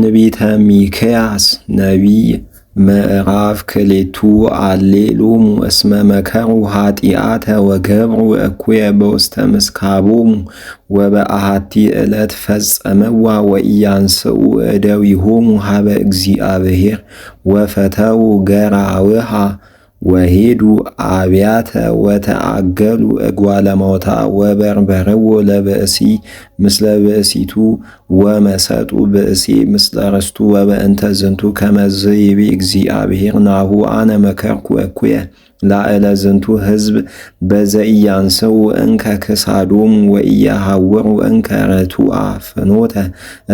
ትንቢተ ሚክያስ ነቢይ ምዕራፍ ክሌቱ አሌሎሙ እስመ መከሩ ኃጢአተ ወገብሩ እኩየ በውስተ ምስካቦሙ ወበአሐቲ ዕለት ፈጸመዋ ወኢያንስኡ እደዊሆሙ ሀበ እግዚአብሔር ወፈተው ገራውሃ ወሄዱ አብያተ ወተአገሉ እጓለ ማውታ ወበርበርዎ ለብእሲ ምስለ ብእሲቱ ወመሰጡ ብእሲ ምስለ ርስቱ ወበእንተ ዝንቱ ከመዝ ይቤ እግዚአብሔር ናሁ አነ መከርኩ እኩየ ላዕለ ዝንቱ ሕዝብ በዘኢያንስኡ እንከ ክሳዶሙ ወኢያሐውሩ እንከ ርቱዐ ፍኖተ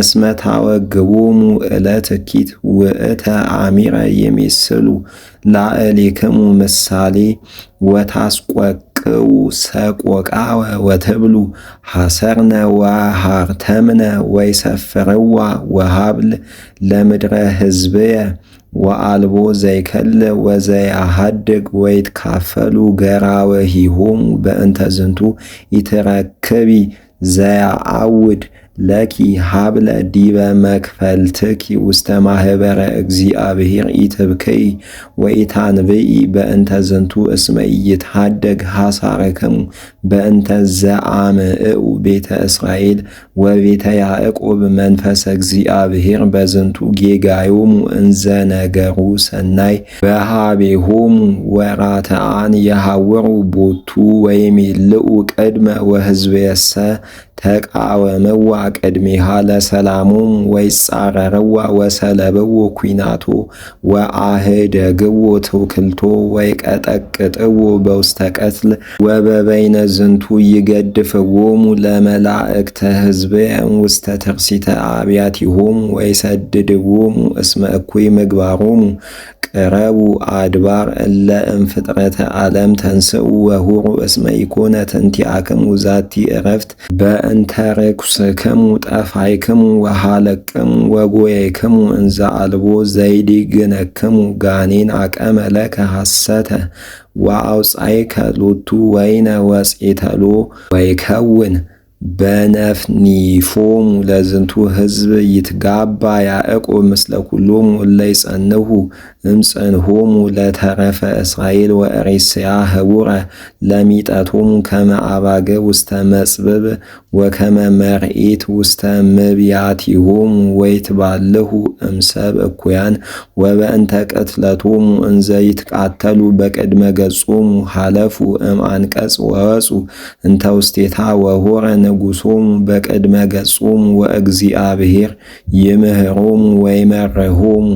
እስመ ታወግቦሙ ዕለት እኪት ውእተ አሚረ ይሜስሉ ላዕሌክሙ ምሳሌ ወታስቈቅዑ ሰቆቃወ ወትብሉ ሐሰርነ ወሃርተምነ ወይሰፍርዋ ወሀብል ለምድረ ሕዝብየ ወአልቦ ዘይከል ወዘያሃድግ ወይትካፈሉ ገራወሂሆሙ በእንተ ዝንቱ ኢትረክቢ ዘያአውድ ለኪ ሀብለ ዲበ መክፈልትኪ ውስተ ማህበረ እግዚአብሔር ኢትብክይ ወኢታንብኢ በእንተ ዝንቱ እስመ ኢይትሃደግ ሐሳረክሙ በእንተ ዘአምዕኡ ቤተ እስራኤል ወቤተ ያዕቆብ መንፈሰ እግዚአብሔር በዝንቱ ጌጋዮሙ እንዘ ነገሩ ሰናይ በሃቤሆሙ ወራተአን የሐወሩ ቦቱ ወይሜልኡ ቅድመ ወሕዝብየሰ ተቃወመዋ ቅድሜሃ ለሰላሞም ወይጻረረዋ ወሰለብዎ ኩናቶ ወአህደግዎ ትውክልቶ ወይቀጠቅጥዎ በውስተ ቀትል ወበበይነ ዝንቱ ይገድፍዎሙ ለመላእክተ ሕዝብየ ውስተ ትርሲተ አብያቲሆሙ ወይሰድድዎሙ እስመ እኩይ ምግባሮሙ ቅረቡ አድባር እለ እምፍጥረተ ዓለም ተንስኡ ወሁሩ እስመ ኢኮነት እንቲአክሙ ዛቲ ዕረፍት በእንተ ርኵስክሙ ጠፋይክሙ ወሃለቅሙ ወጎየይክሙ እንዘ አልቦ ዘይዲግነክሙ ጋኔን አቀመ ለከ ሐሰተ ወአውጻእከ ሎቱ ወይነ ወፄተሎ ወይከውን በነፍኒፎሙ ለዝንቱ ሕዝብ ይትጋባ ያዕቆብ ምስለ ኩሎሙ እለ ይጸንሑ እምጽንሖሙ ለተረፈ እስራኤል ወእሬስያ ህቡረ ለሚጠቶሙ ከመ አባገ ውስተ መጽብብ ወከመ መርኤት ውስተ ምብያቲሆሙ ወይትባልሑ እምሰብ እኩያን ወበእንተ ቅትለቶሙ እንዘ ይትቃተሉ በቅድመ ገጾሙ ሐለፉ እምአንቀጽ ወወፁ እንተ ውስቴታ ወሆረ ንጉሶሙ በቅድመ ገጾሙ ወእግዚአብሔር ይምህሮሙ ወይመርሖሙ